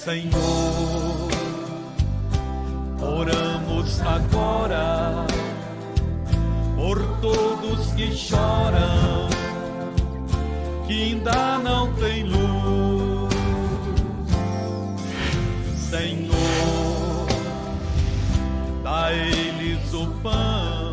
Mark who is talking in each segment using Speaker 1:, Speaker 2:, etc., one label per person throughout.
Speaker 1: Senhor, oramos agora por todos que choram, que ainda não têm luz. Senhor, dá a eles o pão.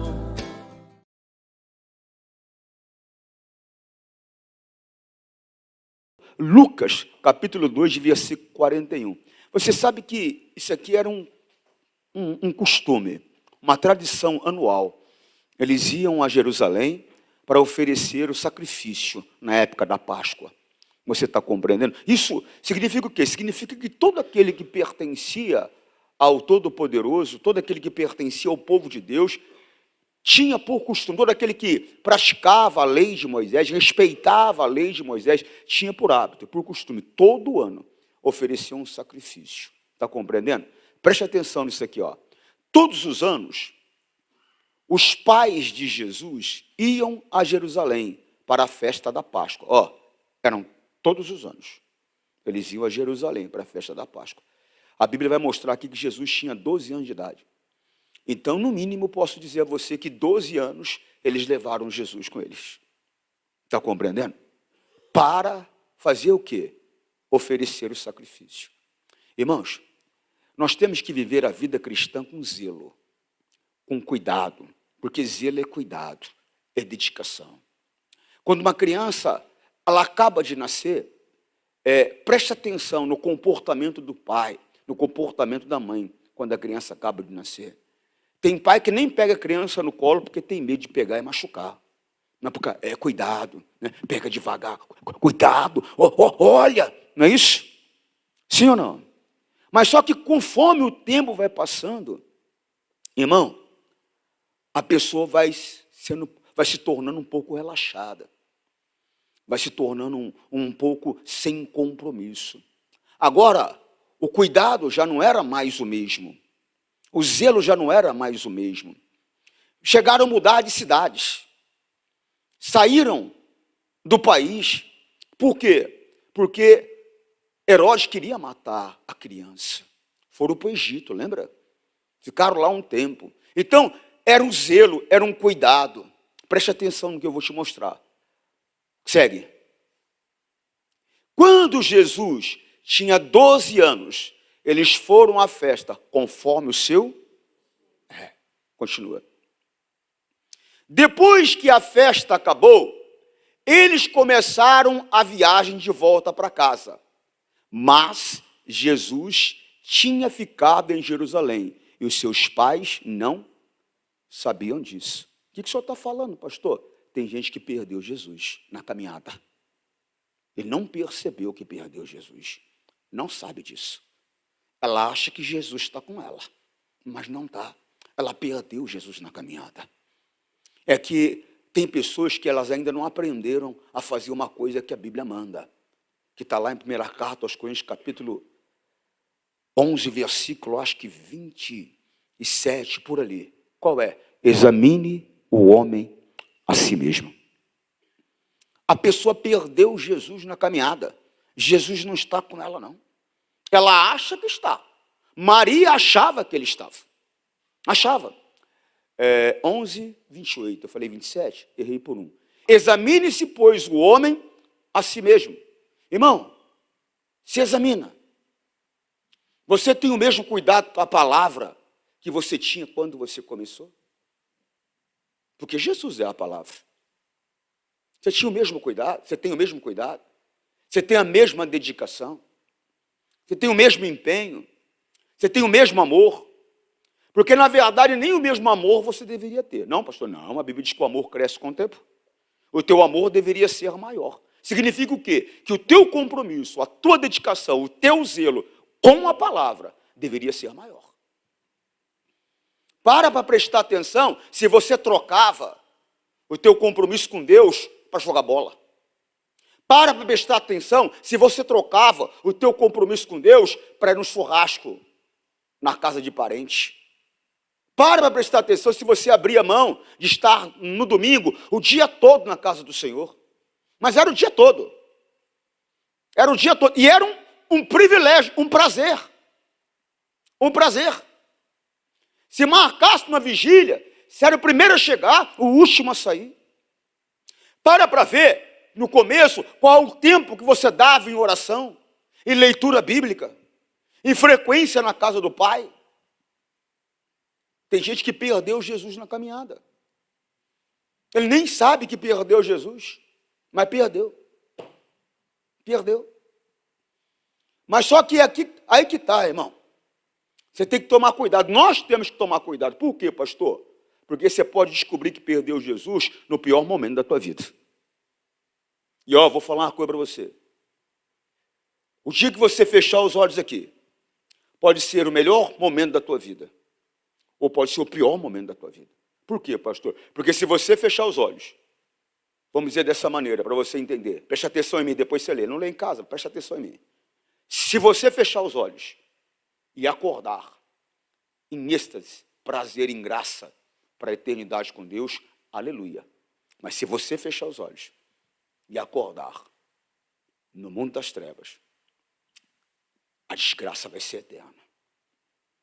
Speaker 2: Lucas, capítulo 2, versículo 41. Você sabe que isso aqui era um costume, uma tradição anual. Eles iam a Jerusalém para oferecer o sacrifício na época da Páscoa. Você está compreendendo? Isso significa o quê? Significa que todo aquele que pertencia ao Todo-Poderoso, todo aquele que pertencia ao povo de Deus, tinha por costume, todo aquele que praticava a lei de Moisés, respeitava a lei de Moisés, tinha por hábito, por costume, todo ano, oferecer um sacrifício. Está compreendendo? Preste atenção nisso aqui, ó. Todos os anos, os pais de Jesus iam a Jerusalém para a festa da Páscoa. Ó, eram todos os anos. Eles iam a Jerusalém para a festa da Páscoa. A Bíblia vai mostrar aqui que Jesus tinha 12 anos de idade. Então, no mínimo, posso dizer a você que 12 anos eles levaram Jesus com eles. Está compreendendo? Para fazer o quê? Oferecer o sacrifício. Irmãos, nós temos que viver a vida cristã com zelo, com cuidado, porque zelo é cuidado, é dedicação. Quando uma criança ela acaba de nascer, preste atenção no comportamento do pai, no comportamento da mãe, quando a criança acaba de nascer. Tem pai que nem pega a criança no colo porque tem medo de pegar e machucar. Não, porque cuidado, né? Pega devagar, cuidado, olha, não é isso? Sim ou não? Mas só que conforme o tempo vai passando, irmão, a pessoa vai se tornando um pouco relaxada, vai se tornando um pouco sem compromisso. Agora, o cuidado já não era mais o mesmo. O zelo já não era mais o mesmo. Chegaram a mudar de cidades. Saíram do país. Por quê? Porque Herodes queria matar a criança. Foram para o Egito, lembra? Ficaram lá um tempo. Então, era um zelo, era um cuidado. Preste atenção no que eu vou te mostrar. Segue. Quando Jesus tinha 12 anos, eles foram à festa conforme o seu... Continua. Depois que a festa acabou, eles começaram a viagem de volta para casa. Mas Jesus tinha ficado em Jerusalém e os seus pais não sabiam disso. O que o senhor está falando, pastor? Tem gente que perdeu Jesus na caminhada. Ele não percebeu que perdeu Jesus. Não sabe disso. Ela acha que Jesus está com ela, mas não está. Ela perdeu Jesus na caminhada. É que tem pessoas que elas ainda não aprenderam a fazer uma coisa que a Bíblia manda, que está lá em 1ª carta aos Coríntios, capítulo 11, versículo, acho que 27, por ali. Qual é? Examine o homem a si mesmo. A pessoa perdeu Jesus na caminhada. Jesus não está com ela, não. Ela acha que está. Maria achava que ele estava. Achava. 11, 28. Eu falei 27, errei por 1. Examine-se, pois, o homem a si mesmo. Irmão, se examina. Você tem o mesmo cuidado com a palavra que você tinha quando você começou? Porque Jesus é a palavra. Você tinha o mesmo cuidado? Você tem o mesmo cuidado? Você tem a mesma dedicação? Você tem o mesmo empenho? Você tem o mesmo amor? Porque, na verdade, nem o mesmo amor você deveria ter. Não, pastor, não. A Bíblia diz que o amor cresce com o tempo. O teu amor deveria ser maior. Significa o quê? Que o teu compromisso, a tua dedicação, o teu zelo com a palavra deveria ser maior. Para prestar atenção se você trocava o teu compromisso com Deus para jogar bola. Para prestar atenção se você trocava o teu compromisso com Deus para ir no churrasco na casa de parente. Para prestar atenção se você abria mão de estar no domingo o dia todo na casa do Senhor. Mas era o dia todo. Era o dia todo. E era um privilégio, um prazer. Um prazer. Se marcasse uma vigília, você era o primeiro a chegar, o último a sair. Para ver, no começo, qual o tempo que você dava em oração, em leitura bíblica, em frequência na casa do Pai. Tem gente que perdeu Jesus na caminhada. Ele nem sabe que perdeu Jesus, mas perdeu. Perdeu. Mas só que aí que está, irmão. Você tem que tomar cuidado. Nós temos que tomar cuidado. Por quê, pastor? Porque você pode descobrir que perdeu Jesus no pior momento da tua vida. E vou falar uma coisa para você. O dia que você fechar os olhos aqui, pode ser o melhor momento da tua vida, ou pode ser o pior momento da tua vida. Por quê, pastor? Porque se você fechar os olhos, vamos dizer dessa maneira, para você entender, preste atenção em mim, depois você lê, não lê em casa, preste atenção em mim. Se você fechar os olhos e acordar em êxtase, prazer, em graça, para a eternidade com Deus, aleluia. Mas se você fechar os olhos e acordar no mundo das trevas, a desgraça vai ser eterna.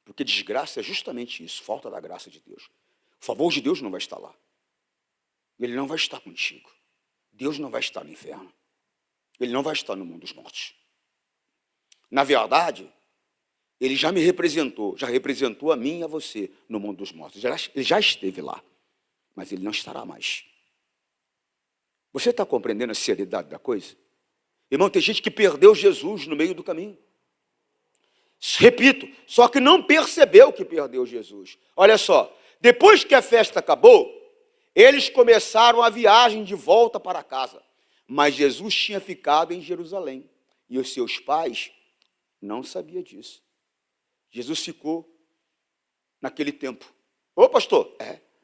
Speaker 2: Porque desgraça é justamente isso, falta da graça de Deus. O favor de Deus não vai estar lá. Ele não vai estar contigo. Deus não vai estar no inferno. Ele não vai estar no mundo dos mortos. Na verdade, ele já me representou, já representou a mim e a você no mundo dos mortos. Ele já esteve lá, mas ele não estará mais. Você está compreendendo a seriedade da coisa? Irmão, tem gente que perdeu Jesus no meio do caminho. Repito, só que não percebeu que perdeu Jesus. Olha só, depois que a festa acabou, eles começaram a viagem de volta para casa. Mas Jesus tinha ficado em Jerusalém e os seus pais não sabiam disso. Jesus ficou naquele tempo. Ô pastor,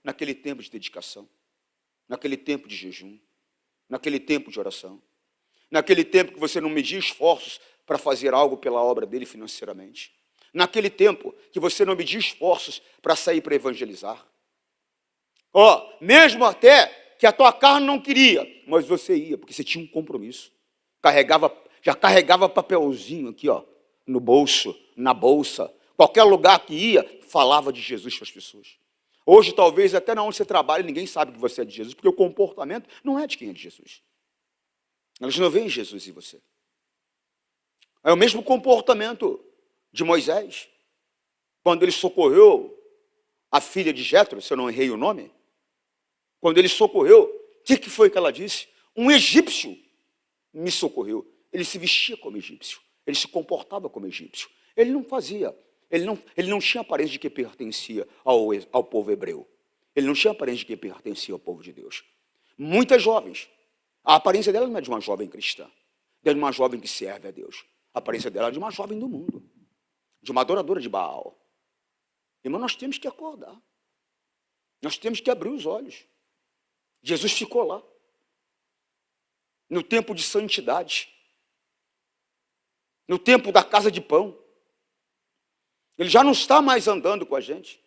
Speaker 2: naquele tempo de dedicação, naquele tempo de jejum, naquele tempo de oração, naquele tempo que você não media esforços para fazer algo pela obra dele financeiramente, naquele tempo que você não media esforços para sair para evangelizar. Mesmo até que a tua carne não queria, mas você ia, porque você tinha um compromisso. Já carregava papelzinho aqui, no bolso, na bolsa, qualquer lugar que ia, falava de Jesus para as pessoas. Hoje, talvez, até onde você trabalha, ninguém sabe que você é de Jesus, porque o comportamento não é de quem é de Jesus. Eles não veem Jesus em você. É o mesmo comportamento de Moisés, quando ele socorreu a filha de Jetro, se eu não errei o nome, quando ele socorreu, o que foi que ela disse? Um egípcio me socorreu. Ele se vestia como egípcio, ele se comportava como egípcio. Ele não fazia, ele não tinha aparência de que pertencia ao povo hebreu. Ele não tinha aparência de que pertencia ao povo de Deus. Muitas jovens, a aparência dela não é de uma jovem cristã, é de uma jovem que serve a Deus. A aparência dela é de uma jovem do mundo, de uma adoradora de Baal. Irmão, nós temos que acordar. Nós temos que abrir os olhos. Jesus ficou lá, no tempo de santidade, no tempo da casa de pão. Ele já não está mais andando com a gente.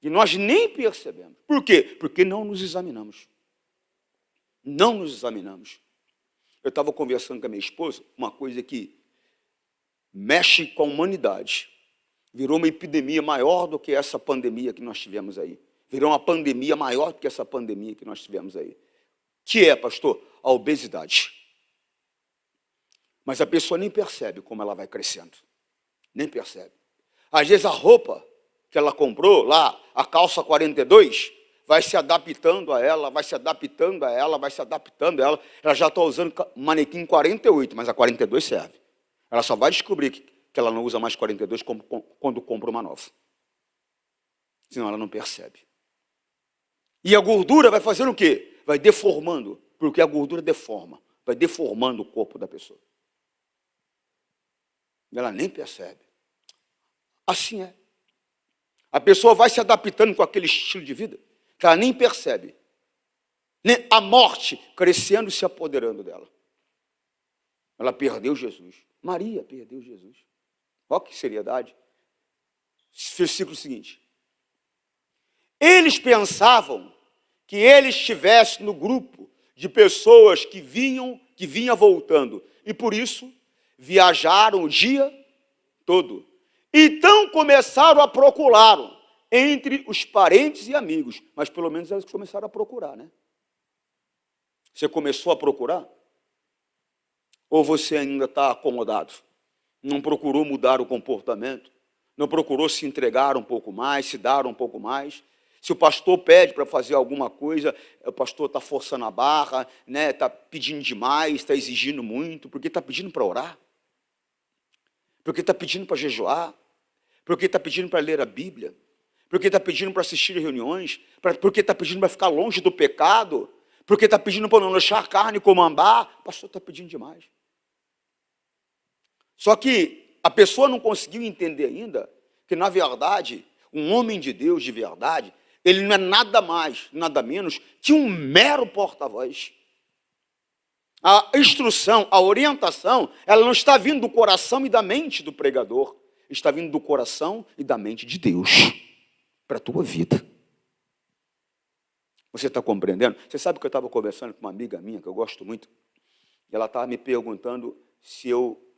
Speaker 2: E nós nem percebemos. Por quê? Porque não nos examinamos. Não nos examinamos. Eu estava conversando com a minha esposa, uma coisa que mexe com a humanidade. Virou uma epidemia maior do que essa pandemia que nós tivemos aí. Virou uma pandemia maior do que essa pandemia que nós tivemos aí. Que é, pastor? A obesidade. Mas a pessoa nem percebe como ela vai crescendo. Nem percebe. Às vezes a roupa que ela comprou lá, a calça 42, vai se adaptando a ela, vai se adaptando a ela, vai se adaptando a ela. Ela já está usando manequim 48, mas a 42 serve. Ela só vai descobrir que ela não usa mais 42 quando compra uma nova. Senão ela não percebe. E a gordura vai fazendo o quê? Vai deformando, porque a gordura deforma, vai deformando o corpo da pessoa. E ela nem percebe. Assim é. A pessoa vai se adaptando com aquele estilo de vida, que ela nem percebe. Nem a morte crescendo e se apoderando dela. Ela perdeu Jesus. Maria perdeu Jesus. Olha que seriedade. Versículo seguinte. Eles pensavam que ele estivesse no grupo de pessoas que vinha voltando. E por isso, viajaram o dia todo. Então começaram a procurá-lo entre os parentes e amigos. Mas pelo menos eles começaram a procurar, né? Você começou a procurar? Ou você ainda está acomodado? Não procurou mudar o comportamento? Não procurou se entregar um pouco mais, se dar um pouco mais? Se o pastor pede para fazer alguma coisa, o pastor está forçando a barra, né? Está pedindo demais, está exigindo muito, porque está pedindo para orar, porque está pedindo para jejuar, porque está pedindo para ler a Bíblia, porque está pedindo para assistir reuniões, porque está pedindo para ficar longe do pecado, porque está pedindo para não deixar a carne comandar. O pastor está pedindo demais. Só que a pessoa não conseguiu entender ainda que, na verdade, um homem de Deus de verdade, ele não é nada mais, nada menos que um mero porta-voz. A instrução, a orientação, ela não está vindo do coração e da mente do pregador, está vindo do coração e da mente de Deus para a tua vida. Você está compreendendo? Você sabe que eu estava conversando com uma amiga minha, que eu gosto muito, e ela estava me perguntando se eu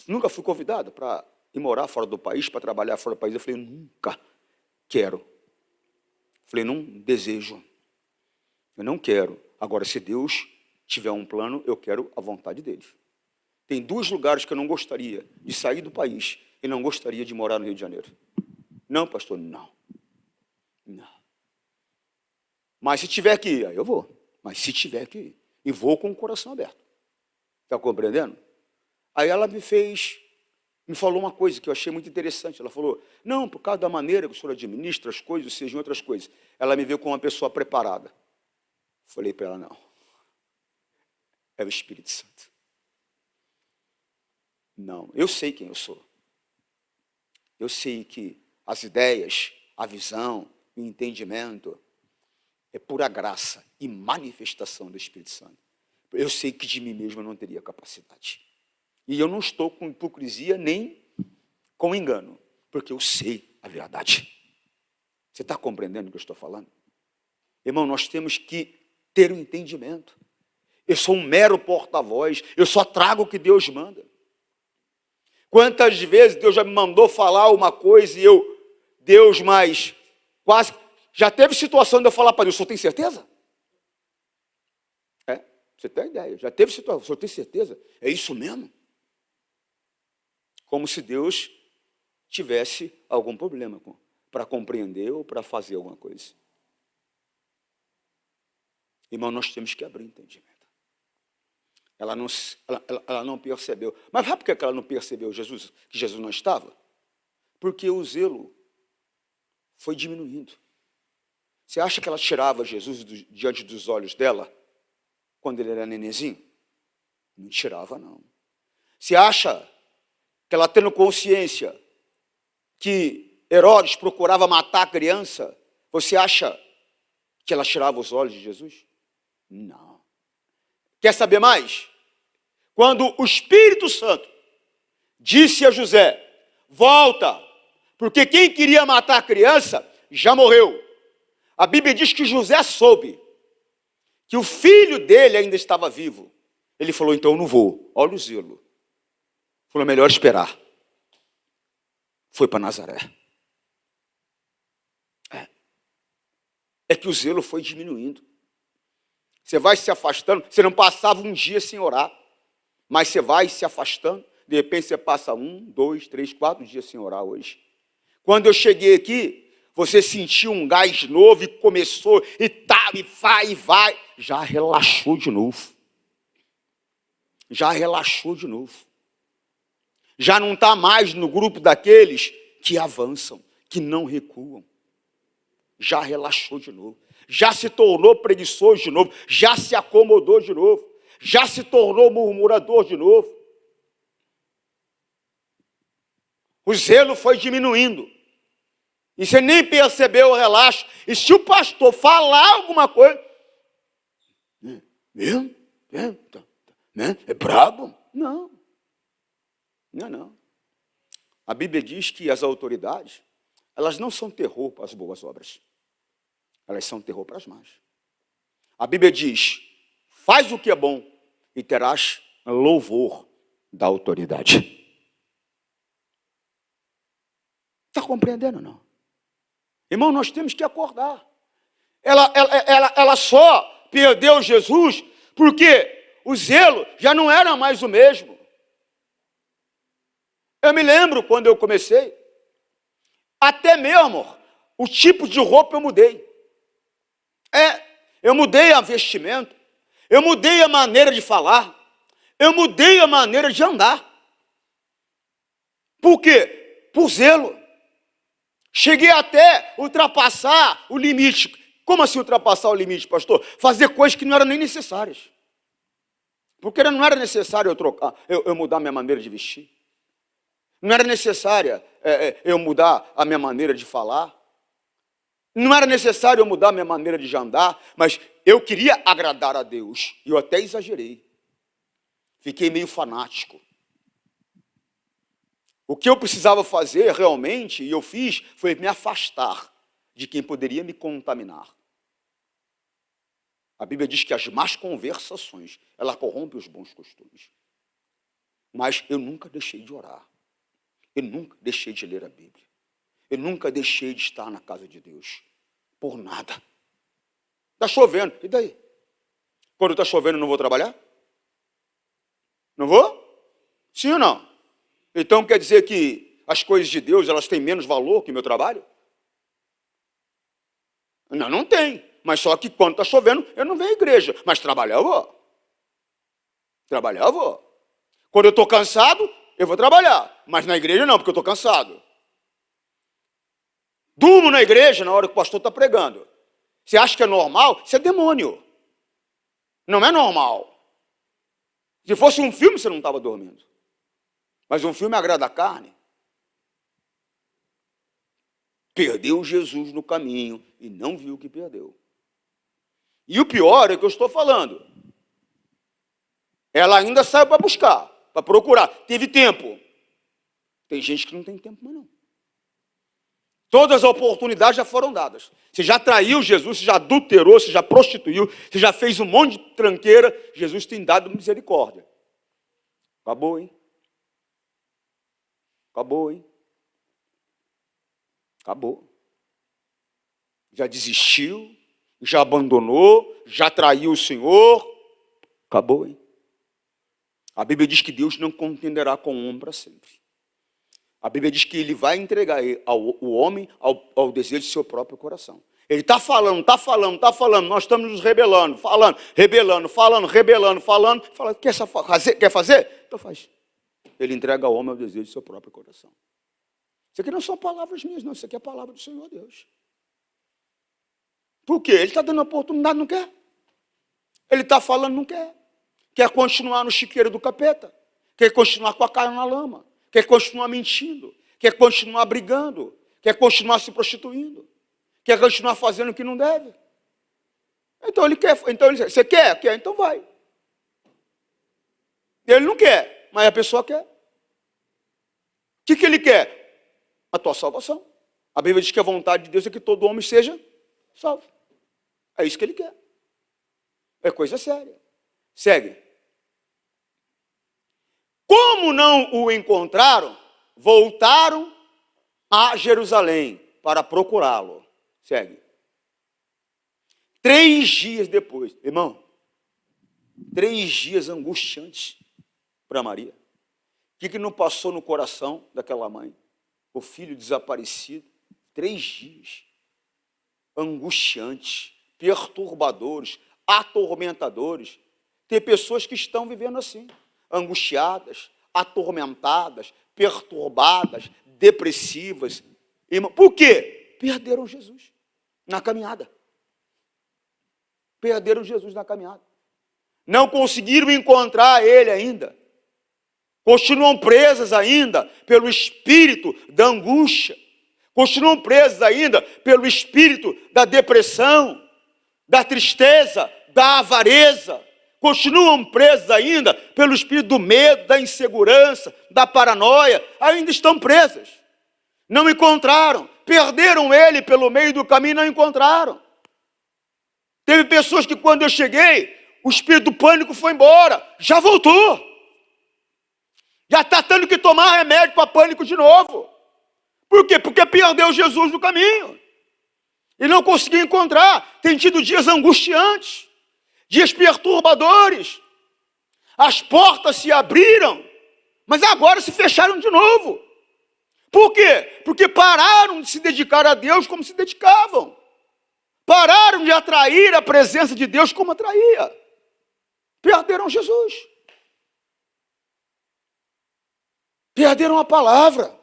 Speaker 2: nunca fui convidado para ir morar fora do país, para trabalhar fora do país. Eu falei, nunca quero. Eu falei, não desejo. Eu não quero. Agora, se Deus tiver um plano, eu quero a vontade dele. Tem 2 lugares que eu não gostaria de sair do país e não gostaria de morar no Rio de Janeiro. Não, pastor, não. Não. Mas se tiver que ir, aí eu vou. Mas se tiver que ir, e vou com o coração aberto. Está compreendendo? Aí ela me falou uma coisa que eu achei muito interessante. Ela falou, não, por causa da maneira que o senhor administra as coisas, sejam outras coisas. Ela me viu como uma pessoa preparada. Falei para ela, não. É o Espírito Santo. Não, eu sei quem eu sou. Eu sei que as ideias, a visão, o entendimento é pura graça e manifestação do Espírito Santo. Eu sei que de mim mesmo eu não teria capacidade. E eu não estou com hipocrisia nem com engano, porque eu sei a verdade. Você está compreendendo o que eu estou falando? Irmão, nós temos que ter um entendimento. Eu sou um mero porta-voz, eu só trago o que Deus manda. Quantas vezes Deus já me mandou falar uma coisa e Deus, mas quase, já teve situação de eu falar para Deus, o senhor tem certeza? Você tem ideia, já teve situação, o senhor tem certeza? É isso mesmo? Como se Deus tivesse algum problema para compreender ou para fazer alguma coisa. Irmão, nós temos que abrir entendimento. Ela não percebeu. Mas sabe por que ela não percebeu que Jesus não estava? Porque o zelo foi diminuindo. Você acha que ela tirava Jesus diante dos olhos dela quando ele era nenenzinho? Não tirava, não. Você acha que ela, tendo consciência que Herodes procurava matar a criança, você acha que ela tirava os olhos de Jesus? Não. Quer saber mais? Quando o Espírito Santo disse a José, volta, porque quem queria matar a criança já morreu. A Bíblia diz que José soube que o filho dele ainda estava vivo. Ele falou, então eu não vou. Olha o zelo. Falou, melhor esperar. Foi para Nazaré. É que o zelo foi diminuindo. Você vai se afastando, você não passava um dia sem orar, mas você vai se afastando, de repente você passa 1, 2, 3, 4 dias sem orar hoje. Quando eu cheguei aqui, você sentiu um gás novo e começou, e tá, e vai, já relaxou de novo. Já relaxou de novo. Já não está mais no grupo daqueles que avançam, que não recuam. Já relaxou de novo. Já se tornou preguiçoso de novo, já se acomodou de novo, já se tornou murmurador de novo. O zelo foi diminuindo. E você nem percebeu o relaxo. E se o pastor falar alguma coisa, é brabo? Não. Não. A Bíblia diz que as autoridades, elas não são terror para as boas obras. Elas são terror para as más. A Bíblia diz, faz o que é bom e terás louvor da autoridade. Está compreendendo ou não? Irmão, nós temos que acordar. Ela só perdeu Jesus porque o zelo já não era mais o mesmo. Eu me lembro quando eu comecei, até mesmo o tipo de roupa eu mudei. Eu mudei a vestimenta, eu mudei a maneira de falar, eu mudei a maneira de andar. Por quê? Por zelo. Cheguei até ultrapassar o limite. Como assim ultrapassar o limite, pastor? Fazer coisas que não eram nem necessárias. Porque não era necessário eu mudar minha maneira de vestir. Não era necessário eu mudar a minha maneira de falar. Não era necessário eu mudar a minha maneira de andar. Mas eu queria agradar a Deus. E eu até exagerei. Fiquei meio fanático. O que eu precisava fazer realmente, e eu fiz, foi me afastar de quem poderia me contaminar. A Bíblia diz que as más conversações, ela corrompe os bons costumes. Mas eu nunca deixei de orar. Eu nunca deixei de ler a Bíblia. Eu nunca deixei de estar na casa de Deus. Por nada. Está chovendo, e daí? Quando está chovendo, eu não vou trabalhar? Não vou? Sim ou não? Então quer dizer que as coisas de Deus, elas têm menos valor que o meu trabalho? Não tem. Mas só que quando está chovendo, eu não venho à igreja. Mas trabalhar eu vou. Trabalhar eu vou. Quando eu estou cansado, eu vou trabalhar. Mas na igreja não, porque eu estou cansado. Durmo na igreja na hora que o pastor está pregando. Você acha que é normal? Isso é demônio. Não é normal. Se fosse um filme, você não estava dormindo. Mas um filme agrada a carne. Perdeu Jesus no caminho e não viu o que perdeu. E o pior é que eu estou falando. Ela ainda saiu para buscar, para procurar. Teve tempo. Tem gente que não tem tempo mais não. Todas as oportunidades já foram dadas. Você já traiu Jesus, você já adulterou, você já prostituiu, você já fez um monte de tranqueira. Jesus tem dado misericórdia. Acabou, hein? Acabou, hein? Acabou. Já desistiu, já abandonou, já traiu o Senhor. Acabou, hein? A Bíblia diz que Deus não contenderá com o homem para sempre. A Bíblia diz que Ele vai entregar o homem ao desejo de seu próprio coração. Ele está falando. Nós estamos nos rebelando, falando. Quer fazer? Então faz. Ele entrega ao homem ao desejo de seu próprio coração. Isso aqui não são palavras minhas, não. Isso aqui é a palavra do Senhor Deus. Por quê? Ele está dando oportunidade, não quer. Ele está falando, não quer. Quer continuar no chiqueiro do capeta. Quer continuar com a cara na lama. Quer continuar mentindo. Quer continuar brigando. Quer continuar se prostituindo. Quer continuar fazendo o que não deve. Então ele quer. Então ele diz, você quer? Quer, então vai. Ele não quer, mas a pessoa quer. O que ele quer? A tua salvação. A Bíblia diz que a vontade de Deus é que todo homem seja salvo. É isso que ele quer. É coisa séria. Segue. Como não o encontraram, voltaram a Jerusalém para procurá-lo. Segue. 3 dias depois, irmão, 3 dias angustiantes para Maria. O que não passou no coração daquela mãe? O filho desaparecido. 3 dias. Angustiantes, perturbadores, atormentadores. Tem pessoas que estão vivendo assim, angustiadas, atormentadas, perturbadas, depressivas. Por quê? Perderam Jesus na caminhada. Perderam Jesus na caminhada. Não conseguiram encontrar Ele ainda. Continuam presas ainda pelo espírito da angústia. Continuam presas ainda pelo espírito da depressão, da tristeza, da avareza. Continuam presas ainda pelo espírito do medo, da insegurança, da paranoia. Ainda estão presas. Não encontraram. Perderam Ele pelo meio do caminho e não encontraram. Teve pessoas que quando eu cheguei, o espírito do pânico foi embora. Já voltou. Já está tendo que tomar remédio para pânico de novo. Por quê? Porque perdeu Jesus no caminho. E não conseguiu encontrar. Tem tido dias angustiantes, dias perturbadores. As portas se abriram, mas agora se fecharam de novo. Por quê? Porque pararam de se dedicar a Deus como se dedicavam. Pararam de atrair a presença de Deus como atraía. Perderam Jesus. Perderam a palavra.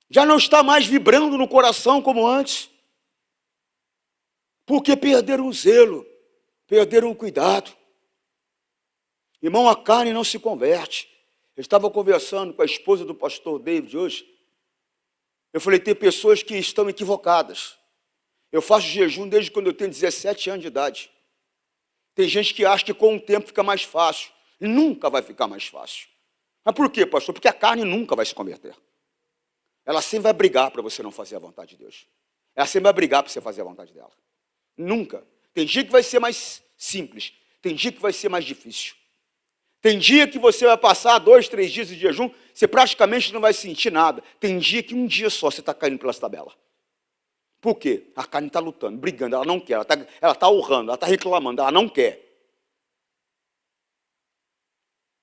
Speaker 2: Já não está mais vibrando no coração como antes. Porque perderam o zelo, perderam o cuidado. Irmão, a carne não se converte. Eu estava conversando com a esposa do pastor David hoje. Eu falei, tem pessoas que estão equivocadas. Eu faço jejum desde quando eu tenho 17 anos de idade. Tem gente que acha que com o tempo fica mais fácil. Nunca vai ficar mais fácil. Mas por quê, pastor? Porque a carne nunca vai se converter. Ela sempre vai brigar para você não fazer a vontade de Deus. Ela sempre vai brigar para você fazer a vontade dela. Nunca. Tem dia que vai ser mais simples. Tem dia que vai ser mais difícil. Tem dia que você vai passar 2, 3 dias de jejum, você praticamente não vai sentir nada. Tem dia que um dia só você está caindo pelas tabelas. Por quê? A carne está lutando, brigando, ela não quer, ela está urrando, ela está reclamando, ela não quer.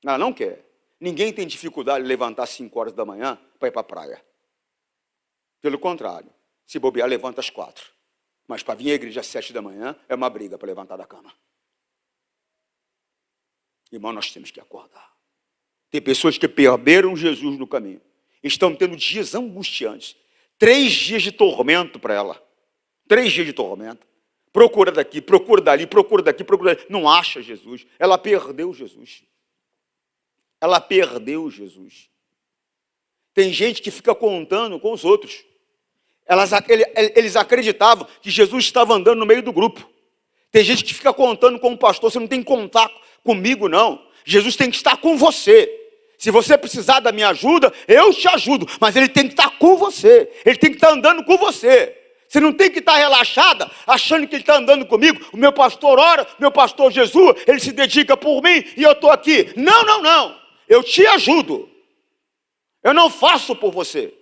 Speaker 2: Ela não quer. Ninguém tem dificuldade de levantar às 5 horas da manhã para ir para a praia. Pelo contrário, se bobear, levanta às 4. Mas para vir à igreja às 7 da manhã é uma briga para levantar da cama. Irmão, nós temos que acordar. Tem pessoas que perderam Jesus no caminho. Estão tendo dias angustiantes. 3 dias de tormento para ela. 3 dias de tormento. Procura daqui, procura dali, procura daqui, procura dali. Não acha Jesus. Ela perdeu Jesus. Ela perdeu Jesus. Tem gente que fica contando com os outros. Eles acreditavam que Jesus estava andando no meio do grupo. Tem gente que fica contando com o pastor, você não tem que contar comigo, não. Jesus tem que estar com você. Se você precisar da minha ajuda, eu te ajudo. Mas ele tem que estar com você. Ele tem que estar andando com você. Você não tem que estar relaxada, achando que ele está andando comigo. O meu pastor ora, meu pastor Jesus, ele se dedica por mim e eu estou aqui. Não, não, não. Eu te ajudo. Eu não faço por você.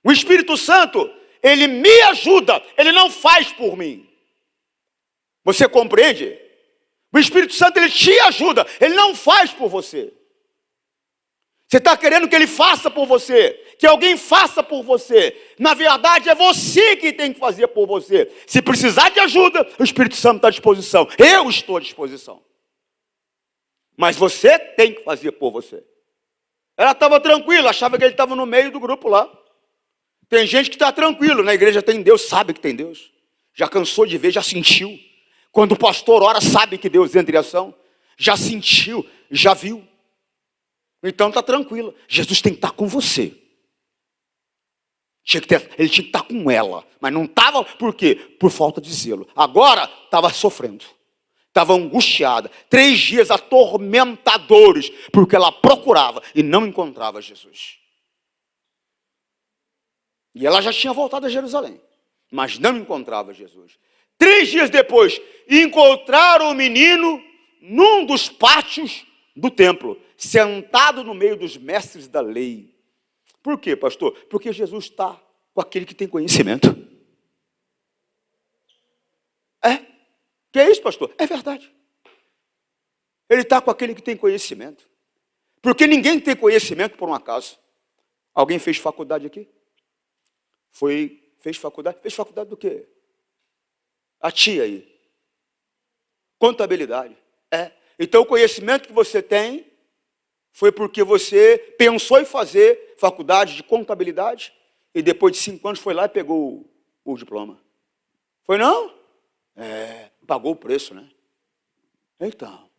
Speaker 2: O Espírito Santo, ele me ajuda, ele não faz por mim. Você compreende? O Espírito Santo, ele te ajuda, ele não faz por você. Você está querendo que ele faça por você, que alguém faça por você. Na verdade, é você que tem que fazer por você. Se precisar de ajuda, o Espírito Santo está à disposição. Eu estou à disposição. Mas você tem que fazer por você. Ela estava tranquila, achava que ele estava no meio do grupo lá. Tem gente que está tranquilo, na igreja tem Deus, sabe que tem Deus. Já cansou de ver, já sentiu. Quando o pastor ora, sabe que Deus entra em ação. Já sentiu, já viu. Então está tranquilo. Jesus tem que estar com você. Ele tinha que estar com ela. Mas não estava, por quê? Por falta de zelo. Agora estava sofrendo. Estava angustiada. 3 dias atormentadores. Porque ela procurava e não encontrava Jesus. E ela já tinha voltado a Jerusalém. Mas não encontrava Jesus. 3 dias depois, encontraram o menino num dos pátios do templo, sentado no meio dos mestres da lei. Por quê, pastor? Porque Jesus está com aquele que tem conhecimento. Que é isso, pastor? É verdade. Ele está com aquele que tem conhecimento. Porque ninguém tem conhecimento por um acaso. Alguém fez faculdade aqui? Fez faculdade? Fez faculdade do quê? A tia aí. Contabilidade. Então o conhecimento que você tem foi porque você pensou em fazer faculdade de contabilidade e depois de 5 anos foi lá e pegou o diploma. Foi não? Pagou o preço, né? Então,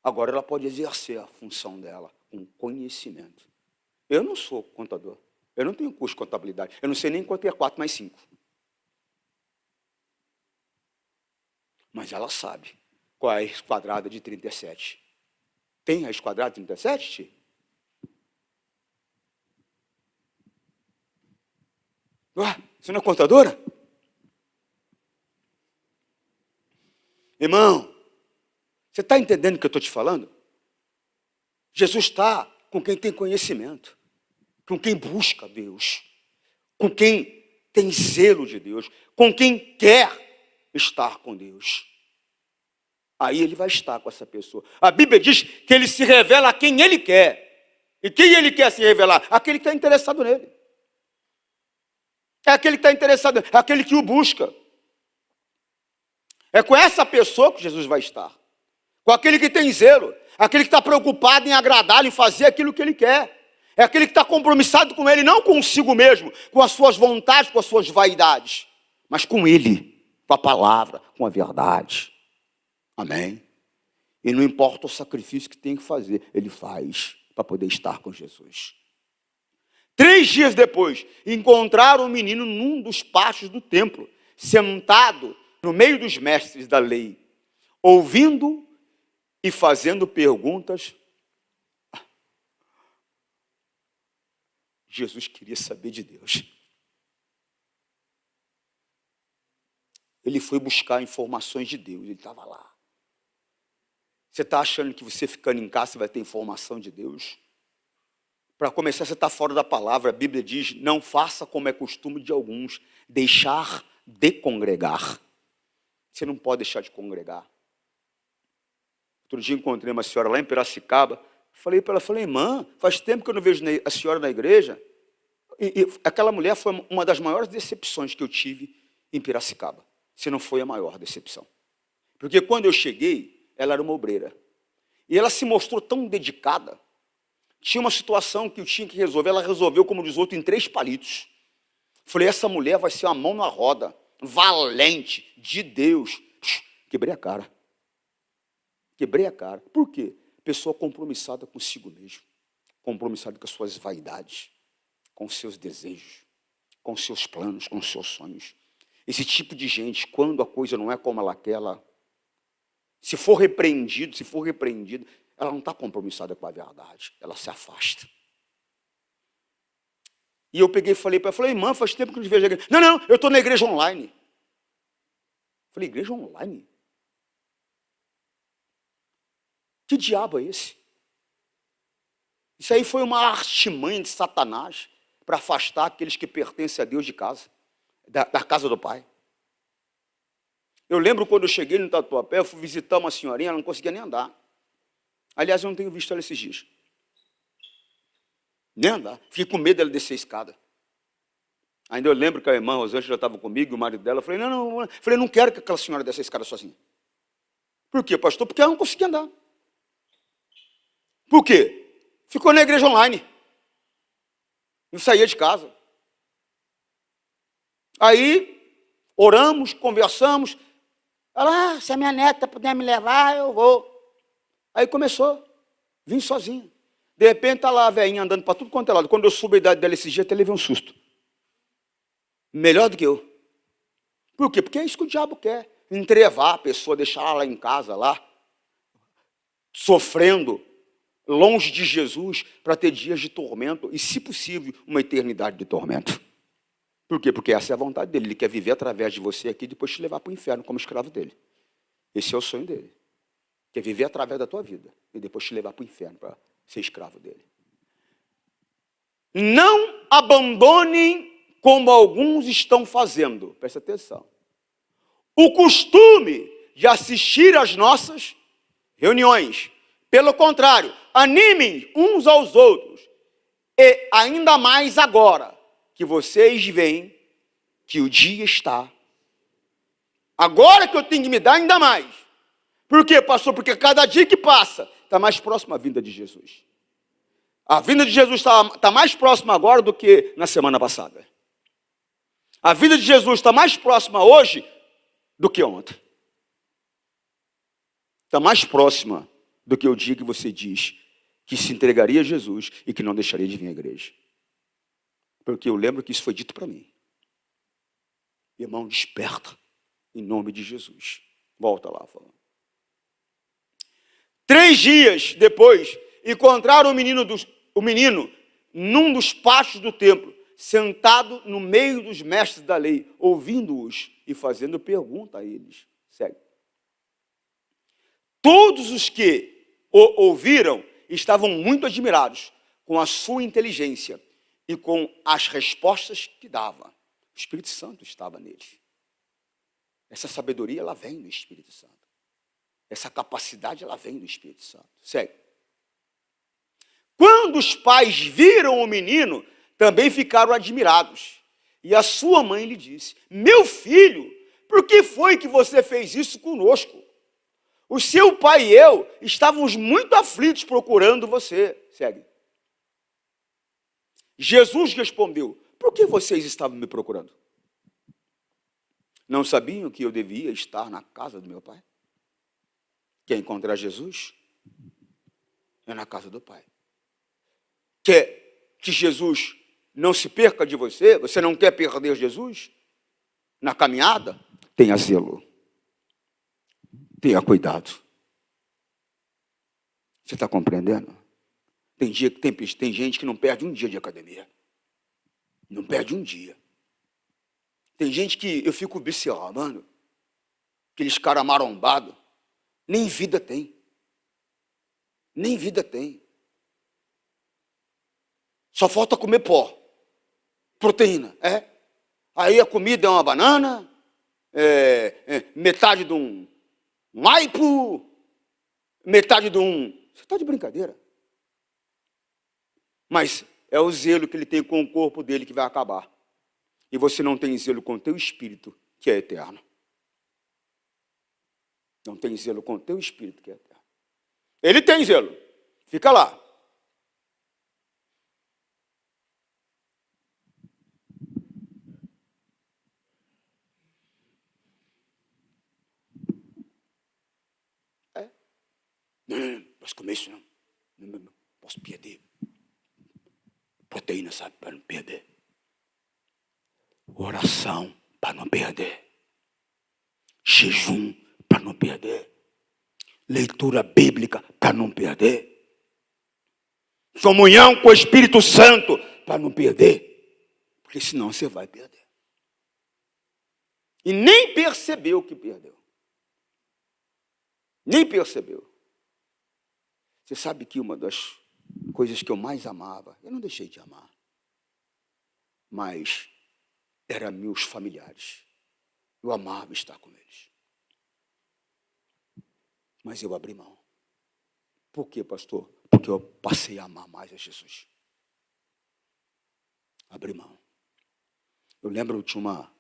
Speaker 2: agora ela pode exercer a função dela com conhecimento. Eu não sou contador. Eu não tenho curso de contabilidade. Eu não sei nem quanto é 4 mais 5. Mas ela sabe qual é a raiz quadrada de 37. Tem raiz quadrada de 37, tia? Você não é contadora? Irmão, você está entendendo o que eu estou te falando? Jesus está com quem tem conhecimento, com quem busca Deus, com quem tem zelo de Deus, com quem quer estar com Deus. Aí ele vai estar com essa pessoa. A Bíblia diz que ele se revela a quem ele quer. E quem ele quer se revelar? Aquele que está interessado nele. É aquele que está interessado, é aquele que o busca. É com essa pessoa que Jesus vai estar. Com aquele que tem zelo, aquele que está preocupado em agradá-lo, em fazer aquilo que ele quer. É aquele que está compromissado com ele, não consigo mesmo, com as suas vontades, com as suas vaidades, mas com ele, com a palavra, com a verdade. Amém? E não importa o sacrifício que tem que fazer, ele faz para poder estar com Jesus. 3 dias depois, encontraram o menino num dos pátios do templo, sentado no meio dos mestres da lei, ouvindo e fazendo perguntas. Jesus queria saber de Deus. Ele foi buscar informações de Deus, ele estava lá. Você está achando que você ficando em casa você vai ter informação de Deus? Para começar, você está fora da palavra. A Bíblia diz, não faça como é costume de alguns, deixar de congregar. Você não pode deixar de congregar. Outro dia encontrei uma senhora lá em Piracicaba, falei para ela, irmã, faz tempo que eu não vejo a senhora na igreja. E aquela mulher foi uma das maiores decepções que eu tive em Piracicaba, se não foi a maior decepção. Porque quando eu cheguei, ela era uma obreira. E ela se mostrou tão dedicada. Tinha uma situação que eu tinha que resolver, ela resolveu, como diz outro, em 3 palitos. Falei, essa mulher vai ser uma mão na roda, valente, de Deus. Quebrei a cara. Quebrei a cara. Por quê? Pessoa compromissada consigo mesmo, compromissada com as suas vaidades, com os seus desejos, com os seus planos, com os seus sonhos. Esse tipo de gente, quando a coisa não é como ela quer, se for repreendido, ela não está compromissada com a verdade, ela se afasta. E eu peguei e falei para ela, irmã, faz tempo que eu não vejo a igreja. Não, eu estou na igreja online. Falei, igreja online? Que diabo é esse? Isso aí foi uma artimanha de Satanás para afastar aqueles que pertencem a Deus de casa, da casa do Pai. Eu lembro quando eu cheguei no Tatuapé, eu fui visitar uma senhorinha, ela não conseguia nem andar. Aliás, eu não tenho visto ela esses dias. Nem andar. Fiquei com medo dela descer a escada. Ainda eu lembro que a irmã Rosângela estava comigo, o marido dela. Eu falei, não quero que aquela senhora desça a escada sozinha. Por quê, pastor? Porque ela não conseguia andar. Por quê? Ficou na igreja online. Não saía de casa. Aí, oramos, conversamos. Ela, se a minha neta puder me levar, eu vou. Aí começou, vim sozinho. De repente, está lá a velhinha andando para tudo quanto é lado. Quando eu soube a idade dela esse dia, até levei um susto. Melhor do que eu. Por quê? Porque é isso que o diabo quer. Entrevar a pessoa, deixar ela lá em casa, lá, sofrendo, longe de Jesus, para ter dias de tormento e, se possível, uma eternidade de tormento. Por quê? Porque essa é a vontade dele. Ele quer viver através de você aqui e depois te levar para o inferno como escravo dele. Esse é o sonho dele. Quer viver através da tua vida e depois te levar para o inferno para ser escravo dele. Não abandonem como alguns estão fazendo. Presta atenção. O costume de assistir às nossas reuniões. Pelo contrário, animem uns aos outros. E ainda mais agora que vocês veem que o dia está. Agora que eu tenho que me dar ainda mais. Por quê, pastor? Porque cada dia que passa, está mais próximo a vinda de Jesus. A vinda de Jesus está mais próxima agora do que na semana passada. A vinda de Jesus está mais próxima hoje do que ontem. Está mais próxima do que o dia que você diz que se entregaria a Jesus e que não deixaria de vir à igreja. Porque eu lembro que isso foi dito para mim. Irmão, desperta em nome de Jesus. Volta lá, falando. 3 dias depois, encontraram o menino num dos pátios do templo, sentado no meio dos mestres da lei, ouvindo-os e fazendo pergunta a eles. Segue. Todos os que o ouviram estavam muito admirados com a sua inteligência e com as respostas que dava. O Espírito Santo estava nele. Essa sabedoria, ela vem do Espírito Santo. Essa capacidade, ela vem do Espírito Santo. Segue. Quando os pais viram o menino, também ficaram admirados. E a sua mãe lhe disse: meu filho, por que foi que você fez isso conosco? O seu pai e eu estávamos muito aflitos procurando você. Segue. Jesus respondeu: por que vocês estavam me procurando? Não sabiam que eu devia estar na casa do meu pai? Quer encontrar Jesus? É na casa do Pai. Quer que Jesus não se perca de você? Você não quer perder Jesus? Na caminhada? Tenha zelo. Tenha cuidado. Você está compreendendo? Tem gente que não perde um dia de academia. Não perde um dia. Tem gente que eu fico observando, aqueles caras marombados, nem vida tem. Nem vida tem. Só falta comer pó. Proteína, Aí a comida é uma banana, metade de um aipo, metade de um... Você está de brincadeira. Mas é o zelo que ele tem com o corpo dele que vai acabar. E você não tem zelo com o teu espírito, que é eterno. Não tem zelo com o teu espírito, que é eterno. Ele tem zelo. Fica lá. Não posso comer isso, não. Não posso perder. Proteína, sabe, para não perder. Oração, para não perder. Jejum, para não perder. Leitura bíblica, para não perder. Comunhão com o Espírito Santo, para não perder. Porque senão você vai perder. E nem percebeu que perdeu. Nem percebeu. Você sabe que uma das coisas que eu mais amava, eu não deixei de amar, mas eram meus familiares. Eu amava estar com eles. Mas eu abri mão. Por quê, pastor? Porque eu passei a amar mais a Jesus. Abri mão. Eu lembro de uma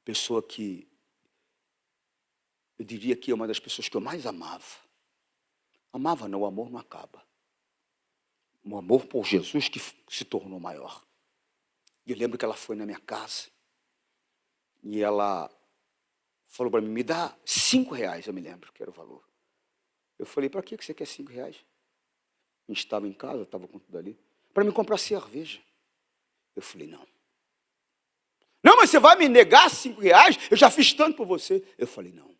Speaker 2: pessoa que, eu diria que é uma das pessoas que eu mais amava. Amava não, o amor não acaba. O amor por Jesus que se tornou maior. E eu lembro que ela foi na minha casa e ela falou para mim: me dá R$5, eu me lembro que era o valor. Eu falei: para que você quer R$5? A gente estava em casa, estava com tudo ali. Para me comprar cerveja. Eu falei: não. Não, mas você vai me negar R$5? Eu já fiz tanto por você. Eu falei: não.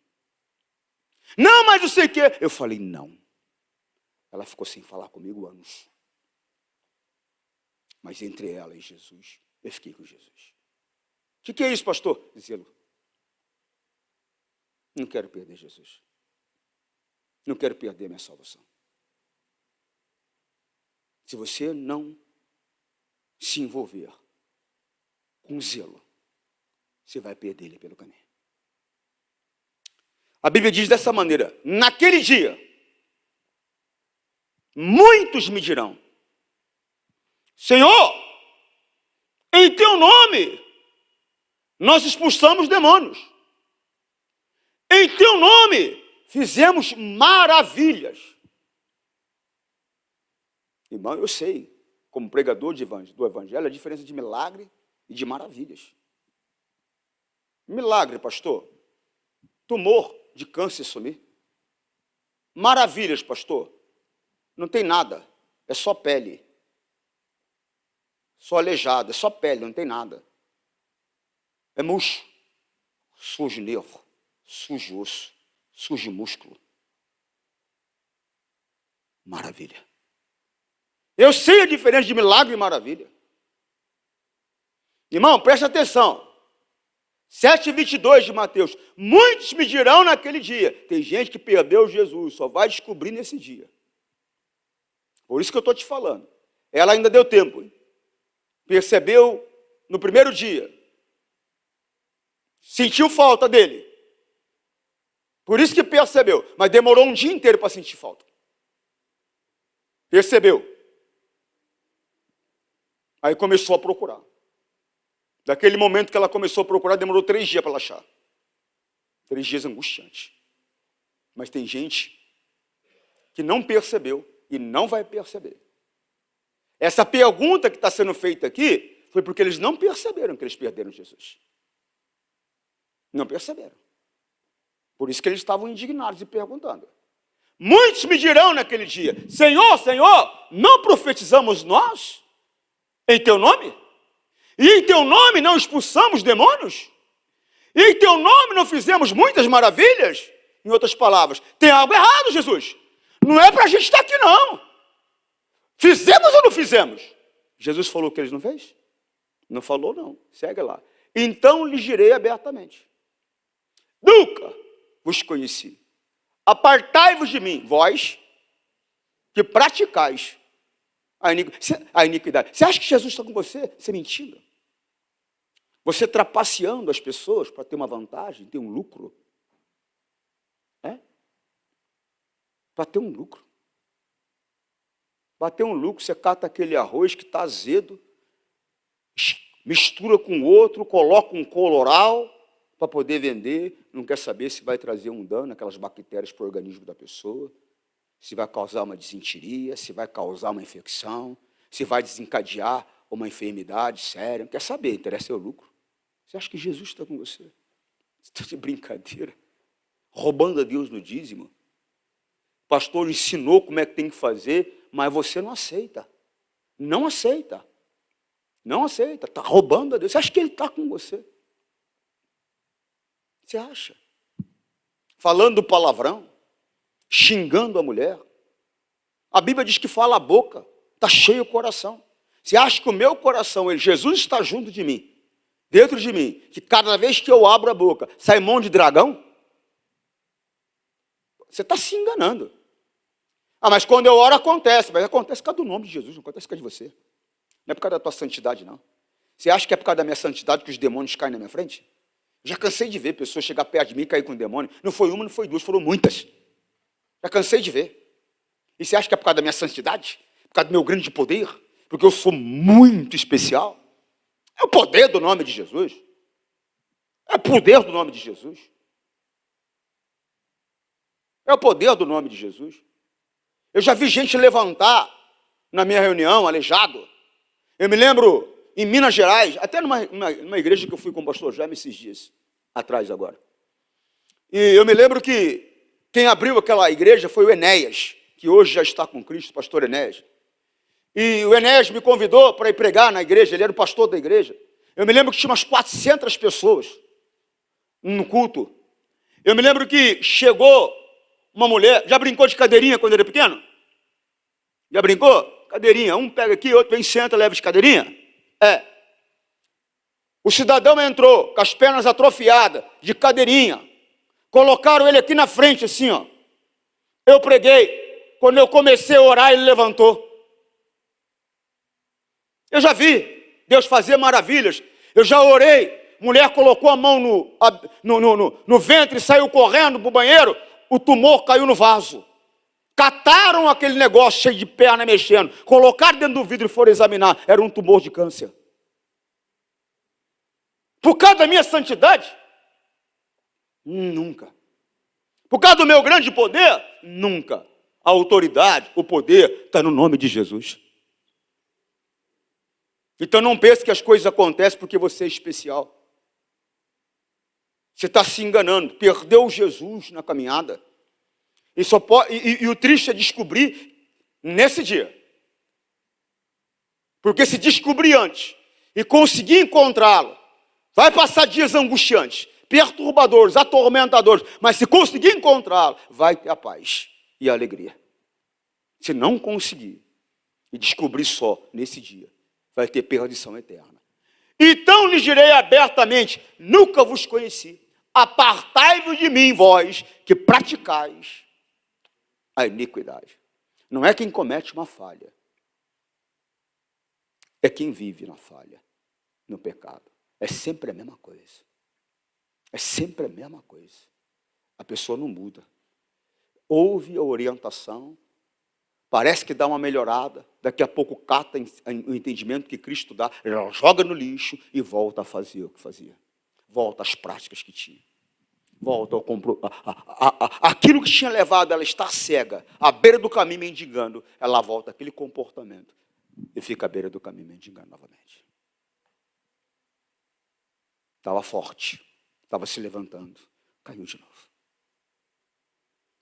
Speaker 2: Não, mas não sei o quê. Eu falei: não. Ela ficou sem falar comigo anos. Mas entre ela e Jesus, eu fiquei com Jesus. O que é isso, pastor? Zelo. Não quero perder Jesus. Não quero perder minha salvação. Se você não se envolver com zelo, você vai perder ele pelo caminho. A Bíblia diz dessa maneira: naquele dia, muitos me dirão: Senhor, em teu nome nós expulsamos demônios. Em teu nome fizemos maravilhas. Irmão, eu sei, como pregador do Evangelho, a diferença de milagre e de maravilhas. Milagre, pastor, tumor de câncer sumir. Maravilhas, pastor, não tem nada, é só pele. Só aleijado, é só pele, não tem nada. É murcho, surge nervo, surge osso, surge músculo. Maravilha. Eu sei a diferença de milagre e maravilha. Irmão, presta atenção. 7:22 de Mateus. Muitos me dirão naquele dia. Tem gente que perdeu Jesus, só vai descobrir nesse dia. Por isso que eu estou te falando. Ela ainda deu tempo. Hein? Percebeu no primeiro dia. Sentiu falta dele. Por isso que percebeu. Mas demorou um dia inteiro para sentir falta. Percebeu. Aí começou a procurar. Daquele momento que ela começou a procurar, demorou 3 dias para ela achar. 3 dias angustiantes. Mas tem gente que não percebeu e não vai perceber. Essa pergunta que está sendo feita aqui foi porque eles não perceberam que eles perderam Jesus. Não perceberam. Por isso que eles estavam indignados e perguntando. Muitos me dirão naquele dia, Senhor, Senhor, não profetizamos nós em teu nome? E em teu nome não expulsamos demônios? E em teu nome não fizemos muitas maravilhas? Em outras palavras, tem algo errado, Jesus. Não é para a gente estar aqui, não. Fizemos ou não fizemos? Jesus falou que eles não fez? Não falou, não. Segue lá. Então lhes direi abertamente. Nunca vos conheci. Apartai-vos de mim, vós que praticais a iniquidade. Você acha que Jesus está com você? Você mentindo? Você trapaceando as pessoas para ter uma vantagem, ter um lucro? Para ter um lucro. Para ter um lucro, você cata aquele arroz que está azedo, mistura com outro, coloca um coloral para poder vender, não quer saber se vai trazer um dano, aquelas bactérias para o organismo da pessoa, se vai causar uma disenteria, se vai causar uma infecção, se vai desencadear uma enfermidade séria, não quer saber, interessa é o lucro. Você acha que Jesus está com você? Você está de brincadeira? Roubando a Deus no dízimo? O pastor ensinou como é que tem que fazer, mas você não aceita. Não aceita. Não aceita. Está roubando a Deus. Você acha que ele está com você? Você acha? Falando palavrão, xingando a mulher. A Bíblia diz que fala a boca, está cheio o coração. Você acha que o meu coração, Jesus está junto de mim, dentro de mim, que cada vez que eu abro a boca, sai mão de dragão? Você está se enganando. Ah, mas quando eu oro acontece. Mas acontece por causa do nome de Jesus, não acontece por causa de você. Não é por causa da tua santidade, não. Você acha que é por causa da minha santidade que os demônios caem na minha frente? Já cansei de ver pessoas chegar perto de mim e cair com um demônio. Não foi uma, não foi duas, foram muitas. Já cansei de ver. E você acha que é por causa da minha santidade? Por causa do meu grande poder? Porque eu sou muito especial? É o poder do nome de Jesus. É o poder do nome de Jesus. É o poder do nome de Jesus. Eu já vi gente levantar na minha reunião, aleijado. Eu me lembro, em Minas Gerais, até numa igreja que eu fui com o pastor Jaime esses dias atrás agora. E eu me lembro que quem abriu aquela igreja foi o Enéas, que hoje já está com Cristo, o pastor Enéas. E o Enéas me convidou para ir pregar na igreja, ele era o pastor da igreja. Eu me lembro que tinha umas 400 pessoas no culto. Eu me lembro que chegou uma mulher, já brincou de cadeirinha quando era pequeno? Já brincou? Cadeirinha, um pega aqui, outro vem, senta, leva de cadeirinha. O cidadão entrou com as pernas atrofiadas, de cadeirinha. Colocaram ele aqui na frente, assim, ó. Eu preguei. Quando eu comecei a orar, ele levantou. Eu já vi Deus fazer maravilhas. Eu já orei. Mulher colocou a mão no ventre e saiu correndo para o banheiro. O tumor caiu no vaso. Cataram aquele negócio cheio de perna mexendo. Colocaram dentro do vidro e foram examinar. Era um tumor de câncer. Por causa da minha santidade? Nunca. Por causa do meu grande poder? Nunca. A autoridade, o poder, está no nome de Jesus. Então não pense que as coisas acontecem porque você é especial. Você está se enganando. Perdeu Jesus na caminhada. E o triste é descobrir nesse dia. Porque se descobrir antes e conseguir encontrá-lo, vai passar dias angustiantes, perturbadores, atormentadores, mas se conseguir encontrá-lo, vai ter a paz e a alegria. Se não conseguir e descobrir só nesse dia, vai ter perdição eterna. Então lhes direi abertamente, nunca vos conheci. Apartai-vos de mim, vós, que praticais a iniquidade. Não é quem comete uma falha. É quem vive na falha, no pecado. É sempre a mesma coisa. É sempre a mesma coisa. A pessoa não muda. Ouve a orientação, parece que dá uma melhorada, daqui a pouco cata o entendimento que Cristo dá, ela joga no lixo e volta a fazer o que fazia. Volta às práticas que tinha. Volta ao aquilo que tinha levado ela a estar cega, à beira do caminho mendigando, ela volta àquele comportamento e fica à beira do caminho mendigando novamente. Estava forte, estava se levantando, caiu de novo.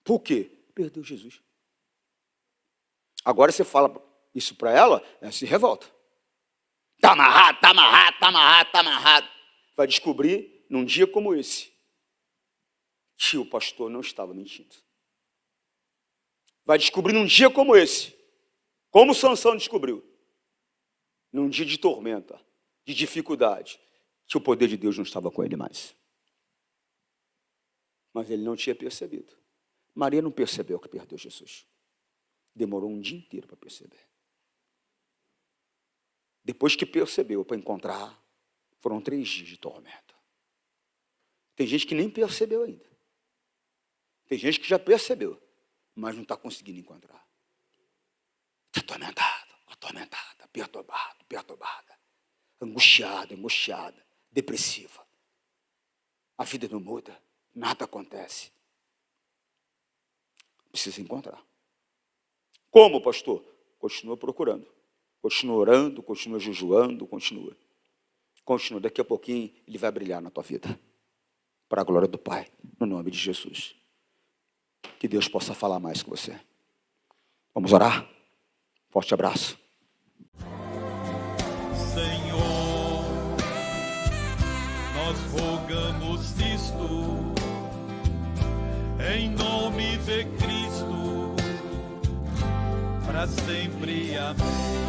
Speaker 2: Por quê? Perdeu Jesus. Agora você fala isso para ela, ela se revolta. Está amarrado, está amarrado, está amarrado, está amarrado. Vai descobrir, num dia como esse, que o pastor não estava mentindo. Vai descobrir num dia como esse, como Sansão descobriu, num dia de tormenta, de dificuldade, que o poder de Deus não estava com ele mais. Mas ele não tinha percebido. Maria não percebeu que perdeu Jesus. Demorou um dia inteiro para perceber. Depois que percebeu para encontrar, foram 3 dias de tormenta. Tem gente que nem percebeu ainda. Tem gente que já percebeu, mas não está conseguindo encontrar. Está atormentada, perturbada, angustiada, depressiva. A vida não muda, nada acontece. Precisa encontrar. Como, pastor? Continua procurando, continua orando, continua jejuando, continua. Daqui a pouquinho ele vai brilhar na tua vida. Para a glória do Pai, no nome de Jesus. Que Deus possa falar mais com você. Vamos orar? Forte abraço.
Speaker 1: Senhor, nós rogamos isto, em nome de Cristo, para sempre, amém.